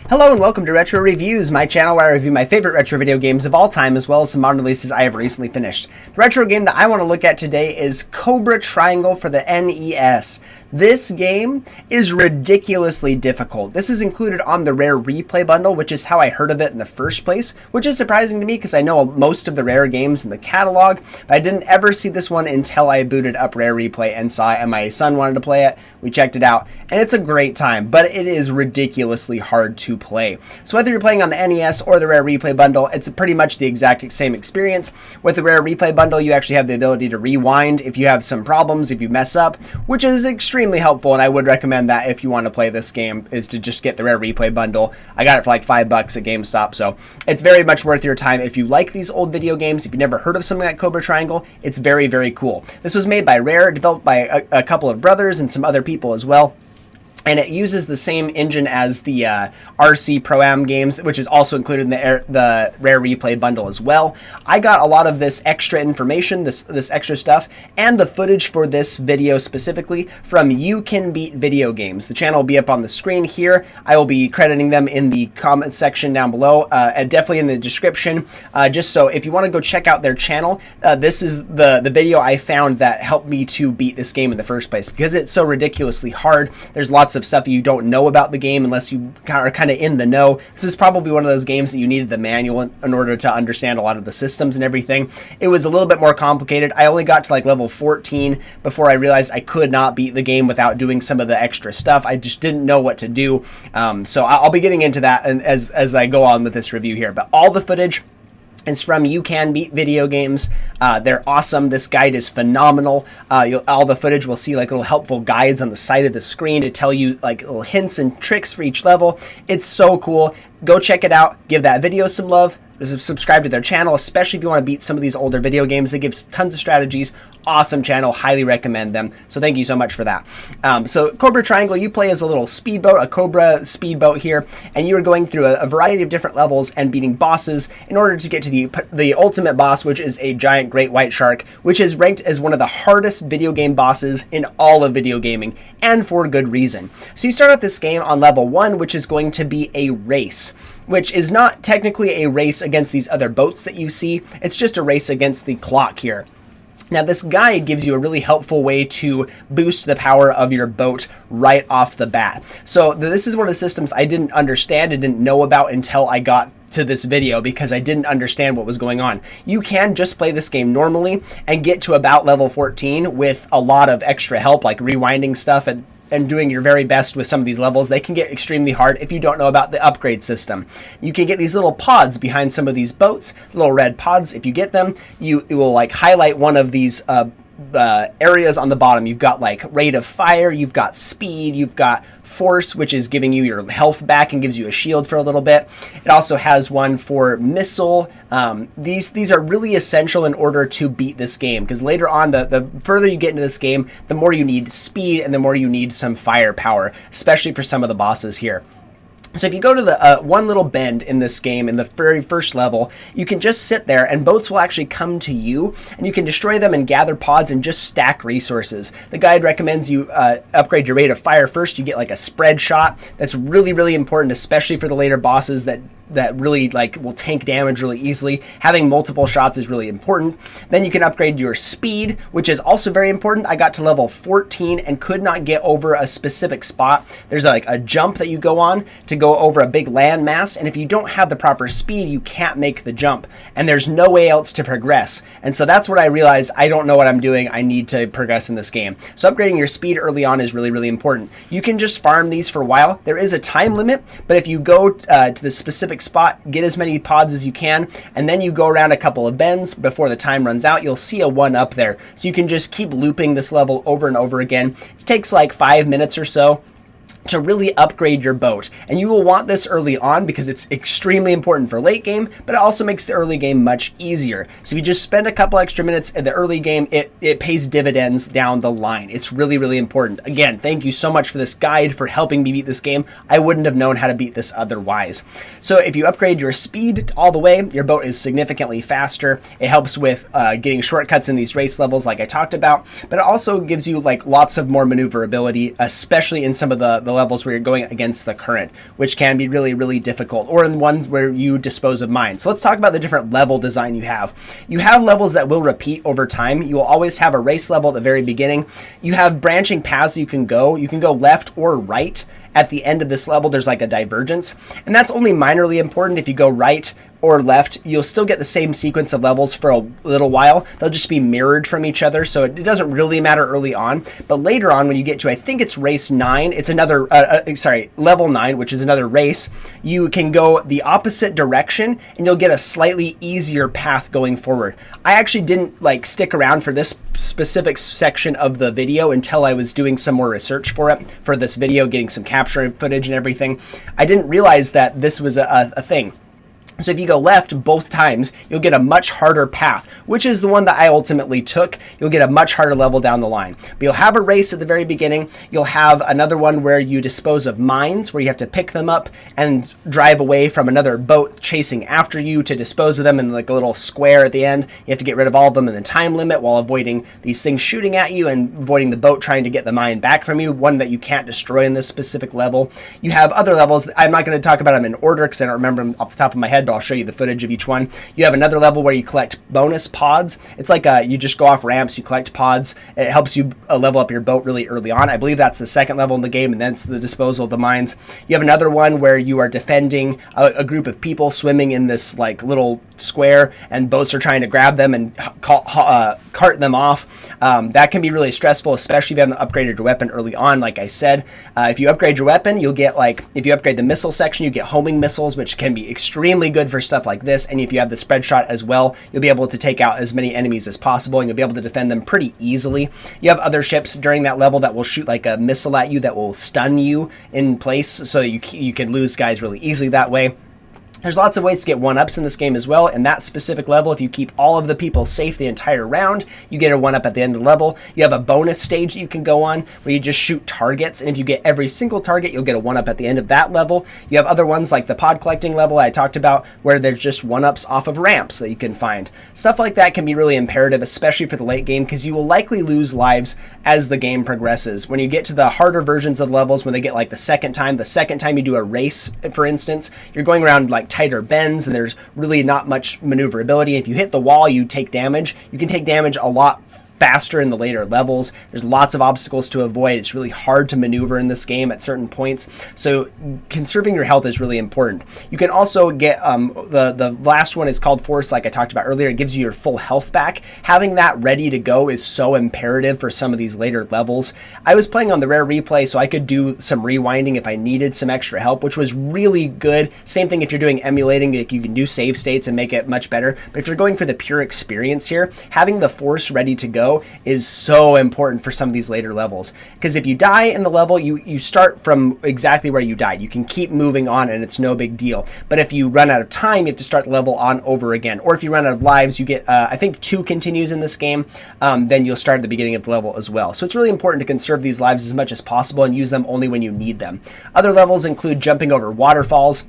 Hello and welcome to Retro Reviews, my channel where I review my favorite retro video games of all time as well as some modern releases I have recently finished. The retro game that I want to look at today is Cobra Triangle for the NES. This game is ridiculously difficult. This is included on the Rare Replay bundle, which is how I heard of it in the first place, which is surprising to me because I know most of the Rare games in the catalog, but I didn't ever see this one until I booted up Rare Replay and saw it, and my son wanted to play it. We checked it out, and it's a great time, but it is ridiculously hard to play. So whether you're playing on the NES or the Rare Replay bundle, it's pretty much the exact same experience. With the Rare Replay bundle, you actually have the ability to rewind if you have some problems, if you mess up, which is extremely helpful, and I would recommend that if you want to play this game, is to just get the Rare Replay bundle. I got it for like $5 at GameStop, so it's very much worth your time. If you like these old video games, if you've never heard of something like Cobra Triangle, it's very, very cool. This was made by Rare, developed by a couple of brothers and some other people as well. And it uses the same engine as the RC Pro-Am games, which is also included in the Rare Replay bundle as well. I got a lot of this extra information, this extra stuff, and the footage for this video specifically from You Can Beat Video Games. The channel will be up on the screen here. I will be crediting them in the comment section down below, and definitely in the description. Just so if you want to go check out their channel, this is the video I found that helped me to beat this game in the first place, because it's so ridiculously hard. There's lots of stuff you don't know about the game unless you are kind of in the know. This is probably one of those games that you needed the manual in order to understand a lot of the systems and everything. It was a little bit more complicated. I only got to like level 14 before I realized I could not beat the game without doing some of the extra stuff. I just didn't know what to do. So I'll be getting into that as I go on with this review here. But all the footage is from You Can Beat Video Games. They're awesome. This guide is phenomenal. All the footage will see like little helpful guides on the side of the screen to tell you like little hints and tricks for each level. It's so cool. Go check it out. Give that video some love. Subscribe to their channel, especially if you want to beat some of these older video games. They give tons of strategies. Awesome channel, highly recommend them. So thank you so much for that. So Cobra Triangle, you play as a little speedboat, a Cobra speedboat here, and you are going through a variety of different levels and beating bosses in order to get to the ultimate boss, which is a giant great white shark, which is ranked as one of the hardest video game bosses in all of video gaming, and for good reason. So you start out this game on level 1, which is going to be a race, which is not technically a race against these other boats that you see. It's just a race against the clock here. Now, this guide gives you a really helpful way to boost the power of your boat right off the bat. So this is one of the systems I didn't understand and didn't know about until I got to this video, because I didn't understand what was going on. You can just play this game normally and get to about level 14 with a lot of extra help, like rewinding stuff and doing your very best with some of these levels. They can get extremely hard if you don't know about the upgrade system. You can get these little pods behind some of these boats, little red pods. If you get them, it will like highlight one of these areas on the bottom. You've got like rate of fire, you've got speed, you've got force, which is giving you your health back and gives you a shield for a little bit. It also has one for missile. These are really essential in order to beat this game, because later on, the further you get into this game, the more you need speed and the more you need some firepower, especially for some of the bosses here. So if you go to the one little bend in this game, in the very first level, you can just sit there and boats will actually come to you, and you can destroy them and gather pods and just stack resources. The guide recommends you upgrade your rate of fire first. You get like a spread shot. That's really, really important, especially for the later bosses that really like will tank damage really easily. Having multiple shots is really important. Then you can upgrade your speed, which is also very important. I got to level 14 and could not get over a specific spot. There's like a jump that you go on to go over a big land mass, and if you don't have the proper speed, you can't make the jump, and there's no way else to progress. And so that's what I realized. I don't know what I'm doing. I need to progress in this game. So upgrading your speed early on is really, really important. You can just farm these for a while. There is a time limit, but if you go to the specific spot, get as many pods as you can, and then you go around a couple of bends before the time runs out, you'll see a 1 up there. So you can just keep looping this level over and over again. It takes like 5 minutes or so to really upgrade your boat, and you will want this early on because it's extremely important for late game, but it also makes the early game much easier. So if you just spend a couple extra minutes in the early game, it pays dividends down the line. It's really, really important. Again, thank you so much for this guide, for helping me beat this game. I wouldn't have known how to beat this otherwise. So if you upgrade your speed all the way, your boat is significantly faster. It helps with getting shortcuts in these race levels like I talked about, but it also gives you like lots of more maneuverability, especially in some of the the levels where you're going against the current, which can be really, really difficult, or in ones where you dispose of mines. So let's talk about the different level design you have. You have levels that will repeat over time. You will always have a race level at the very beginning. You have branching paths you can go. You can go left or right. At the end of this level, there's like a divergence, and that's only minorly important. If you go right or left, you'll still get the same sequence of levels for a little while. They'll just be mirrored from each other, so it doesn't really matter early on. But later on, when you get to, I think it's race 9, it's another, level 9, which is another race, you can go the opposite direction, and you'll get a slightly easier path going forward. I actually didn't stick around for this specific section of the video until I was doing some more research for it, for this video, getting some capture footage and everything. I didn't realize that this was a thing. So if you go left both times, you'll get a much harder path, which is the one that I ultimately took. You'll get a much harder level down the line. But you'll have a race at the very beginning. You'll have another one where you dispose of mines, where you have to pick them up and drive away from another boat chasing after you to dispose of them in like a little square at the end. You have to get rid of all of them in the time limit while avoiding these things shooting at you and avoiding the boat trying to get the mine back from you, one that you can't destroy in this specific level. You have other levels. I'm not going to talk about them in order because I don't remember them off the top of my head, but I'll show you the footage of each one. You have another level where you collect bonus pods. It's like you just go off ramps, you collect pods. It helps you level up your boat really early on. I believe that's the second level in the game, and then it's the disposal of the mines. You have another one where you are defending a group of people swimming in this little square, and boats are trying to grab them and cart them off. That can be really stressful, especially if you haven't upgraded your weapon early on. Like I said, if you upgrade your weapon, you'll get if you upgrade the missile section, you get homing missiles, which can be extremely good for stuff like this. And if you have the spread shot as well, you'll be able to take out as many enemies as possible, and you'll be able to defend them pretty easily. You have other ships during that level that will shoot like a missile at you that will stun you in place, so you can lose guys really easily that way. There's lots of ways to get 1-ups in this game as well. In that specific level, if you keep all of the people safe the entire round, you get a 1-up at the end of the level. You have a bonus stage that you can go on where you just shoot targets, and if you get every single target, you'll get a 1-up at the end of that level. You have other ones like the pod collecting level I talked about, where there's just 1-ups off of ramps that you can find. Stuff like that can be really imperative, especially for the late game, because you will likely lose lives as the game progresses. When you get to the harder versions of levels, when they get the second time you do a race, for instance, you're going around tighter bends, and there's really not much maneuverability. If you hit the wall, you take damage. You can take damage a lot faster in the later levels. There's lots of obstacles to avoid. It's really hard to maneuver in this game at certain points, so conserving your health is really important. You can also get the last one is called Force, like I talked about earlier. It gives you your full health back. Having that ready to go is so imperative for some of these later levels. I was playing on the rare replay, so I could do some rewinding if I needed some extra help, which was really good. Same thing if you're doing emulating, you can do save states and make it much better. But if you're going for the pure experience here, having the Force ready to go is so important for some of these later levels, because if you die in the level, you start from exactly where you died. You can keep moving on and it's no big deal. But if you run out of time, you have to start the level on over again. Or if you run out of lives, you get I think 2 continues in this game, then you'll start at the beginning of the level as well. So it's really important to conserve these lives as much as possible and use them only when you need them. Other levels include jumping over waterfalls,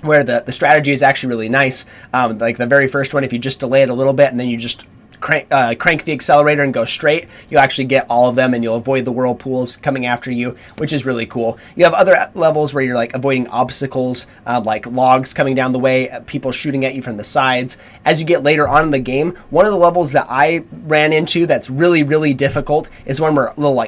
where the strategy is actually really nice. Like the very first one, if you just delay it a little bit and then you just crank the accelerator and go straight, you'll actually get all of them, and you'll avoid the whirlpools coming after you, which is really cool. You have other levels where you're avoiding obstacles, like logs coming down the way, people shooting at you from the sides. As you get later on in the game, one of the levels that I ran into that's really, really difficult is one where little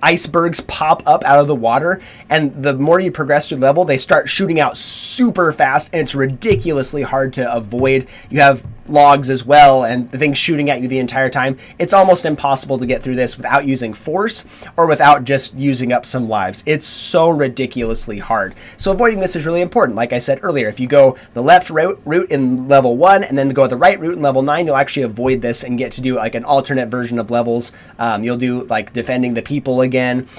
icebergs pop up out of the water, and the more you progress through the level, they start shooting out super fast, and it's ridiculously hard to avoid. You have logs as well, and the thing's shooting at you the entire time. It's almost impossible to get through this without using force or without just using up some lives. It's so ridiculously hard. So avoiding this is really important. Like I said earlier, if you go the left route in level 1 and then go the right route in level 9, you'll actually avoid this and get to do an alternate version of levels. You'll do defending the people again,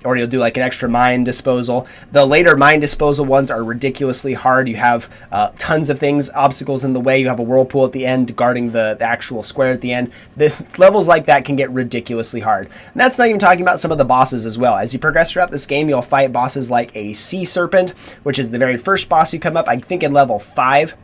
or you'll do an extra mine disposal. The later mine disposal ones are ridiculously hard. You have tons of things, obstacles in the way. You have a whirlpool at the end guarding the actual square at the end. The levels like that can get ridiculously hard. And that's not even talking about some of the bosses as well. As you progress throughout this game, you'll fight bosses like a sea serpent, which is the very first boss you come up, I think in level 5.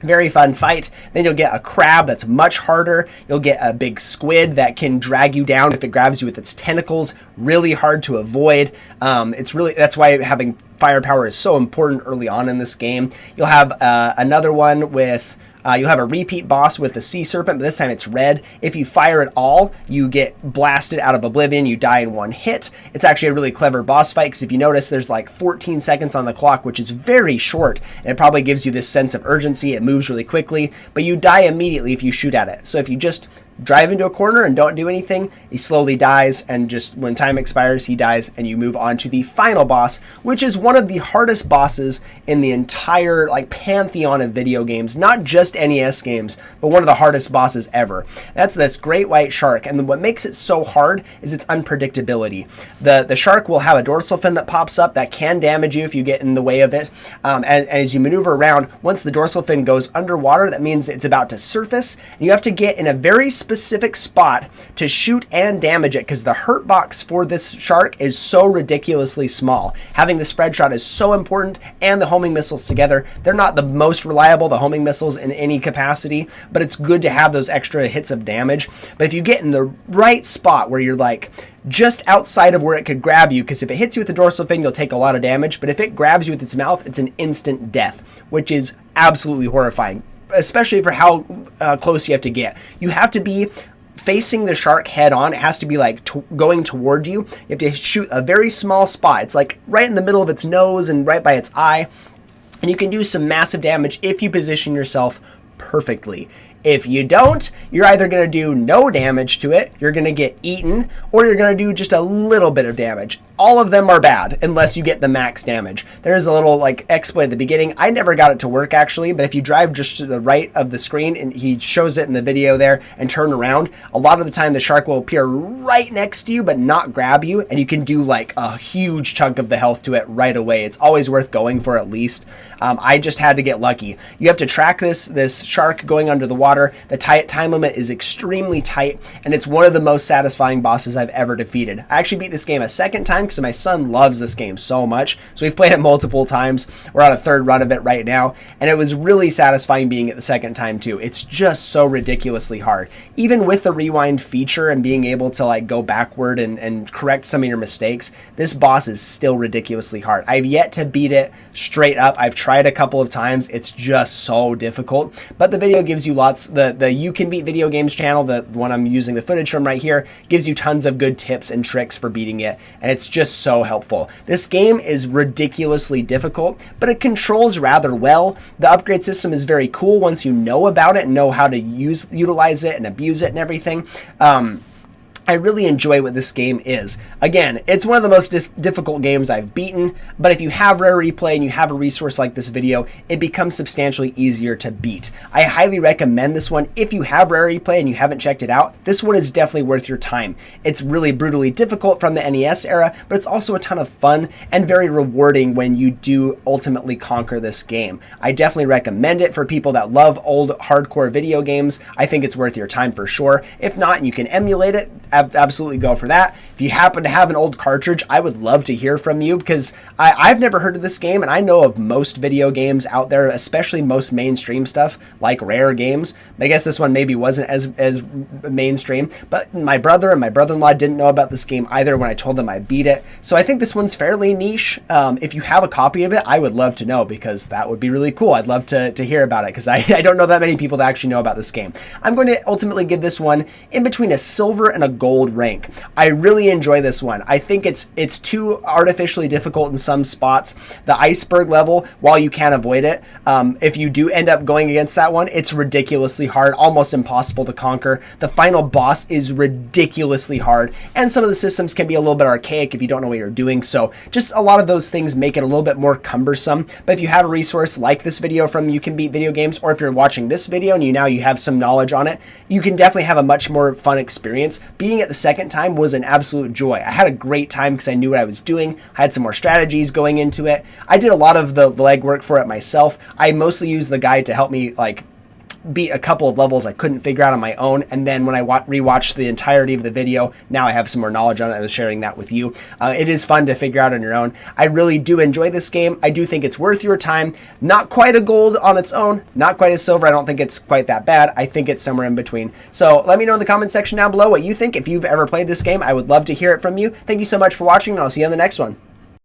Very fun fight. Then you'll get a crab that's much harder. You'll get a big squid that can drag you down if it grabs you with its tentacles. Really hard to avoid. That's why having firepower is so important early on in this game. You'll have another one with... you'll have a repeat boss with the sea serpent, but this time it's red. If you fire at all, you get blasted out of oblivion. You die in one hit. It's actually a really clever boss fight because if you notice, there's like 14 seconds on the clock, which is very short, and it probably gives you this sense of urgency. It moves really quickly, but you die immediately if you shoot at it. So if you just drive into a corner and don't do anything, he slowly dies, and just when time expires, he dies, and you move on to the final boss, which is one of the hardest bosses in the entire like pantheon of video games, not just NES games, but one of the hardest bosses ever. That's this great white shark, and what makes it so hard is its unpredictability. The shark will have a dorsal fin that pops up that can damage you if you get in the way of it, and as you maneuver around, once the dorsal fin goes underwater, that means it's about to surface, and you have to get in a very specific spot to shoot and damage it, because the hurt box for this shark is so ridiculously small. Having the spread shot is so important, and the homing missiles together. They're not the most reliable, the homing missiles, in any capacity, but it's good to have those extra hits of damage. But if you get in the right spot where you're like just outside of where it could grab you, because if it hits you with the dorsal fin, you'll take a lot of damage, but if it grabs you with its mouth, it's an instant death, which is absolutely horrifying, especially for how close you have to get. You have to be facing the shark head on. It has to be like going toward you. You have to shoot a very small spot. It's like right in the middle of its nose and right by its eye. And you can do some massive damage if you position yourself perfectly. If you don't, you're either going to do no damage to it, you're going to get eaten, or you're going to do just a little bit of damage. All of them are bad unless you get the max damage. There's a little like exploit at the beginning. I never got it to work actually, but if you drive just to the right of the screen, and he shows it in the video there, and turn around, a lot of the time the shark will appear right next to you but not grab you, and you can do like a huge chunk of the health to it right away. It's always worth going for at least. I just had to get lucky. You have to track this shark going under the water. The time limit is extremely tight, and it's one of the most satisfying bosses I've ever defeated. I actually beat this game a second time because my son loves this game so much, so we've played it multiple times. We're on a third run of it right now, and it was really satisfying being it the second time too. It's just so ridiculously hard. Even with the rewind feature and being able to like go backward and correct some of your mistakes, this boss is still ridiculously hard. I've yet to beat it straight up. I've tried a couple of times. It's just so difficult, but the video gives you lots. The You Can Beat Video Games channel, the one I'm using the footage from right here, gives you tons of good tips and tricks for beating it, and it's just so helpful. This game is ridiculously difficult, but it controls rather well. The upgrade system is very cool once you know about it and know how to utilize it and abuse it and everything. I really enjoy what this game is. Again, it's one of the most difficult games I've beaten, but if you have Rare Replay and you have a resource like this video, it becomes substantially easier to beat. I highly recommend this one. If you have Rare Replay and you haven't checked it out, this one is definitely worth your time. It's really brutally difficult from the NES era, but it's also a ton of fun and very rewarding when you do ultimately conquer this game. I definitely recommend it for people that love old hardcore video games. I think it's worth your time for sure. If not, and you can emulate it, absolutely go for that. If you happen to have an old cartridge, I would love to hear from you, because I've never heard of this game, and I know of most video games out there, especially most mainstream stuff like Rare games. I guess this one maybe wasn't as mainstream, but my brother and my brother-in-law didn't know about this game either when I told them I beat it. So I think this one's fairly niche. If you have a copy of it, I would love to know, because that would be really cool. I'd love to hear about it, because I don't know that many people that actually know about this game. I'm going to ultimately give this one in between a silver and a gold rank. I really enjoy this one. I think it's too artificially difficult in some spots. The iceberg level, while you can avoid it, if you do end up going against that one, it's ridiculously hard, almost impossible to conquer. The final boss is ridiculously hard, and some of the systems can be a little bit archaic if you don't know what you're doing, so just a lot of those things make it a little bit more cumbersome. But if you have a resource like this video from You Can Beat Video Games, or if you're watching this video and you have some knowledge on it, you can definitely have a much more fun experience. Beating it the second time was an absolute joy. I had a great time because I knew what I was doing. I had some more strategies going into it. I did a lot of the legwork for it myself. I mostly used the guide to help me like beat a couple of levels I couldn't figure out on my own, and then when I rewatched the entirety of the video, now I have some more knowledge on it and I'm sharing that with you. It is fun to figure out on your own. I really do enjoy this game. I do think it's worth your time. Not quite a gold on its own, not quite a silver. I don't think it's quite that bad. I think it's somewhere in between. So let me know in the comment section down below what you think. If you've ever played this game, I would love to hear it from you. Thank you so much for watching, and I'll see you on the next one.